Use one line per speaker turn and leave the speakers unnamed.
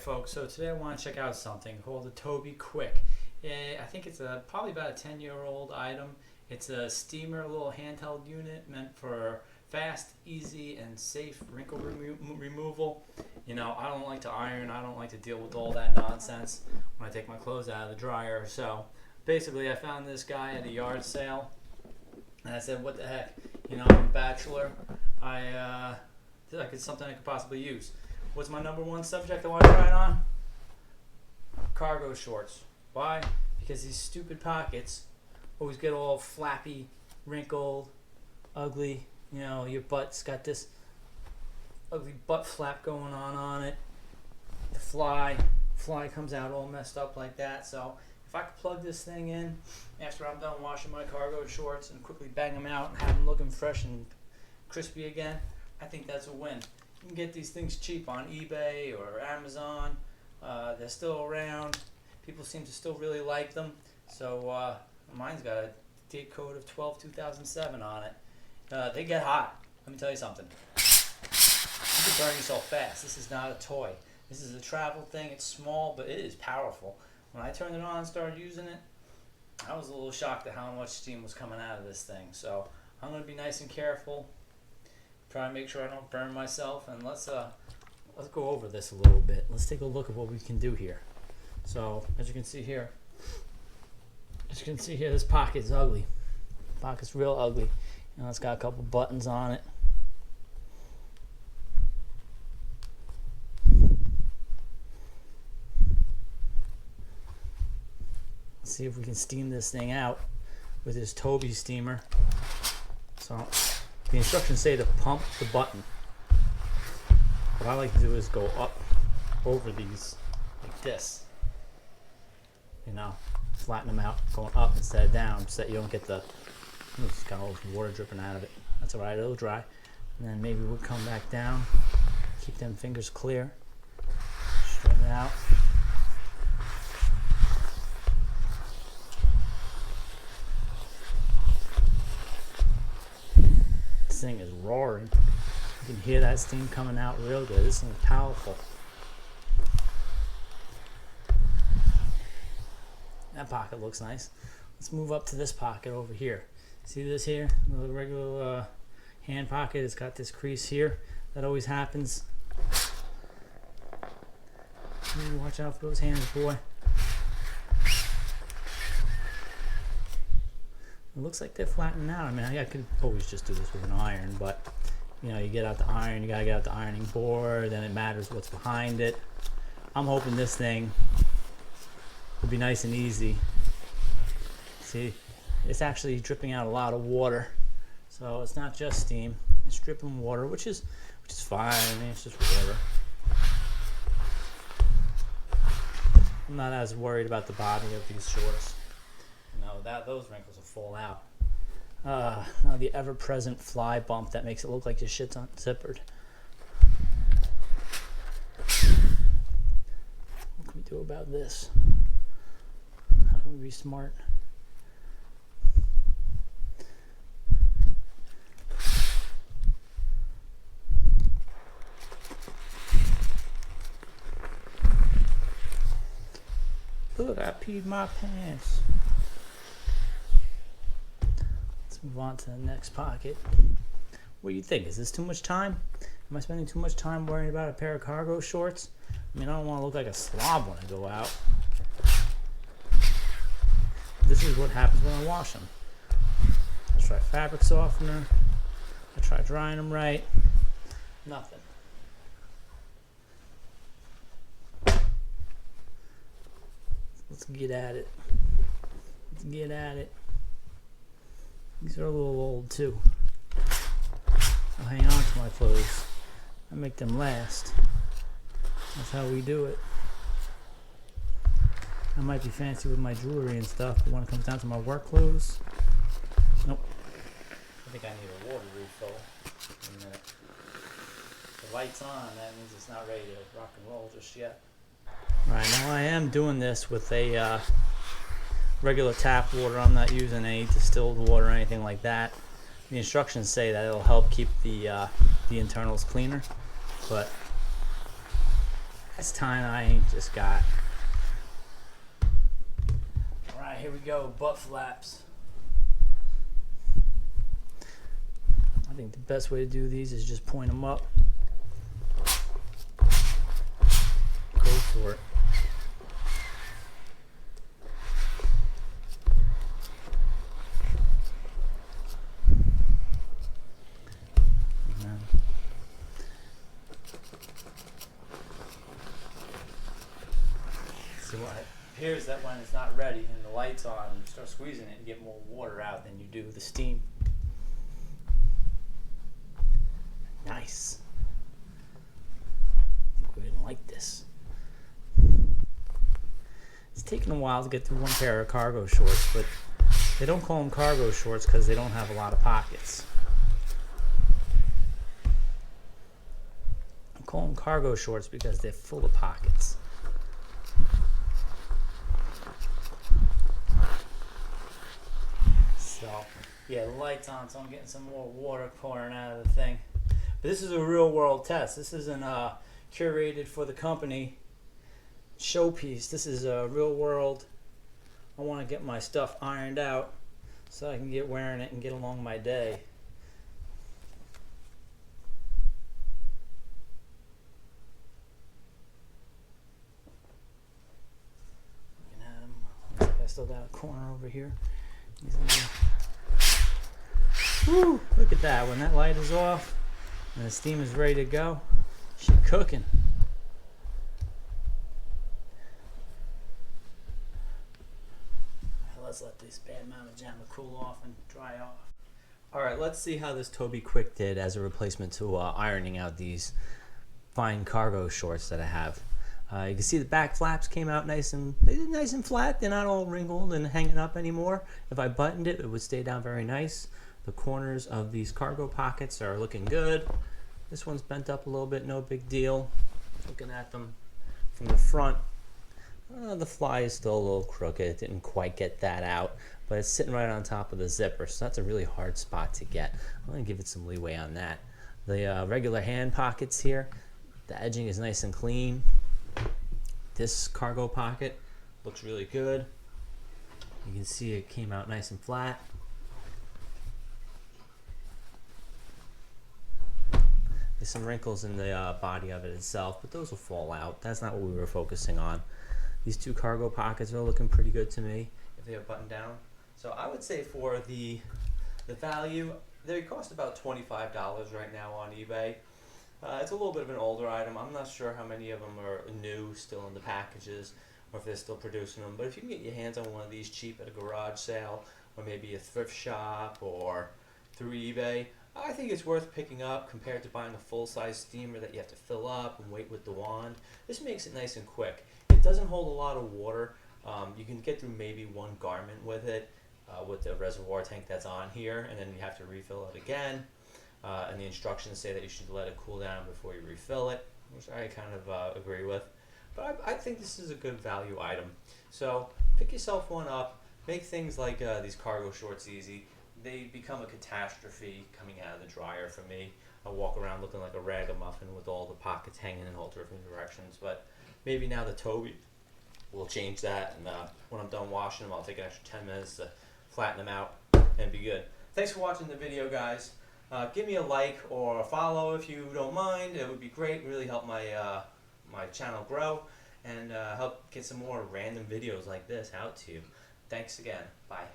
folks, so today I want to check out something called the Tobi Quick. I think it's probably about a 10-year-old item. It's a steamer, a little handheld unit meant for fast, easy, and safe wrinkle removal. You know, I don't like to iron, I don't like to deal with all that nonsense when I take my clothes out of the dryer. So basically I found this guy at a yard sale and I said, what the heck, you know, I'm a bachelor, it's something I could possibly use. What's my number one subject I want to try it on? Cargo shorts. Why? Because these stupid pockets always get all flappy, wrinkled, ugly. You know, your butt's got this ugly butt flap going on it. The fly comes out all messed up like that. So if I could plug this thing in after I'm done washing my cargo shorts and quickly bang them out and have them looking fresh and crispy again, I think that's a win. You can get these things cheap on eBay or Amazon. They're still around. People seem to still really like them. So mine's got a date code of 12/2007 on it. They get hot. Let me tell you something. You can burn yourself fast. This is not a toy. This is a travel thing. It's small, but it is powerful. When I turned it on and started using it, I was a little shocked at how much steam was coming out of this thing. So I'm going to be nice and careful. Try to make sure I don't burn myself, and let's go over this a little bit. Let's take a look at what we can do here. So as you can see here, this pocket is ugly. The pocket's real ugly. You know, it's got a couple buttons on it. Let's see if we can steam this thing out with this Tobi steamer. So the instructions say to pump the button. What I like to do is go up over these like this. You know, flatten them out, going up instead of down, so that you don't get the it's got all this water dripping out of it. That's alright, it'll dry. And then maybe we'll come back down, keep them fingers clear, straighten it out. This thing is roaring. You can hear that steam coming out real good. This thing is powerful. That pocket looks nice. Let's move up to this pocket over here. See this here? The regular hand pocket. It's got this crease here. That always happens. Watch out for those hands, boy. It looks like they're flattening out. I mean, I could always just do this with an iron, but you know, you get out the iron, you gotta get out the ironing board, then it matters what's behind it. I'm hoping this thing will be nice and easy. See, it's actually dripping out a lot of water, so it's not just steam, it's dripping water, which is fine. I mean, it's just water. I'm not as worried about the body of these shorts. You know, those wrinkles will fall out. Now the ever-present fly bump that makes it look like your shit's unzippered. What can we do about this? How can we be smart? Look, I peed my pants. Move on to the next pocket. What do you think? Is this too much time? Am I spending too much time worrying about a pair of cargo shorts? I mean, I don't want to look like a slob when I go out. This is what happens when I wash them. I try fabric softener. I try drying them right. Nothing. Let's get at it. Let's get at it. These are a little old too. I'll hang on to my clothes. I make them last. That's how we do it. I might be fancy with my jewelry and stuff, but when it comes down to my work clothes, nope. I think I need a water refill in a minute. The light's on, that means it's not ready to rock and roll just yet. Alright, now I am doing this with a regular tap water. I'm not using any distilled water or anything like that. The instructions say that it'll help keep the internals cleaner, but Last time I ain't just got. Alright, here we go, butt flaps. I think the best way to do these is just point them up. Go for it. So what appears that when it's not ready and the light's on, you start squeezing it, you get more water out than you do the steam. Nice. I think we're gonna like this. It's taken a while to get through one pair of cargo shorts, but they don't call them cargo shorts because they don't have a lot of pockets. I call them cargo shorts because they're full of pockets. So, yeah, the light's on, so I'm getting some more water pouring out of the thing. But this is a real world test. This isn't curated for the company showpiece. This is a real world. I want to get my stuff ironed out so I can get wearing it and get along my day. Looking at them. Looks like I still got a corner over here. Woo! Look at that. When that light is off and the steam is ready to go, she's cooking. Let's let this bad mama jamma cool off and dry off. Alright, let's see how this Tobi Quick did as a replacement to ironing out these fine cargo shorts that I have. You can see the back flaps came out nice and flat. They're not all wrinkled and hanging up anymore. If I buttoned it, it would stay down very nice. The corners of these cargo pockets are looking good. This one's bent up a little bit, no big deal. Looking at them from the front, the fly is still a little crooked. It didn't quite get that out, but it's sitting right on top of the zipper, so that's a really hard spot to get. I'm going to give it some leeway on that. The regular hand pockets here, the edging is nice and clean. This cargo pocket looks really good. You can see it came out nice and flat. There's some wrinkles in the body of it itself, but those will fall out. That's not what we were focusing on. These two cargo pockets are looking pretty good to me if they are buttoned down. So I would say for the value, they cost about $25 right now on eBay. It's a little bit of an older item. I'm not sure how many of them are new, still in the packages, or if they're still producing them. But if you can get your hands on one of these cheap at a garage sale, or maybe a thrift shop, or through eBay, I think it's worth picking up compared to buying a full-size steamer that you have to fill up and wait with the wand. This makes it nice and quick. It doesn't hold a lot of water. You can get through maybe one garment with it, with the reservoir tank that's on here, and then you have to refill it again. And the instructions say that you should let it cool down before you refill it, which I kind of agree with. But I think this is a good value item. So pick yourself one up. Make things like these cargo shorts easy. They become a catastrophe coming out of the dryer for me. I walk around looking like a ragamuffin with all the pockets hanging in all different directions. But maybe now the Tobi will change that, and when I'm done washing them, I'll take an extra 10 minutes to flatten them out and be good. Thanks for watching the video, guys. Give me a like or a follow if you don't mind. It would be great. Really help my my channel grow and help get some more random videos like this out to you. Thanks again. Bye.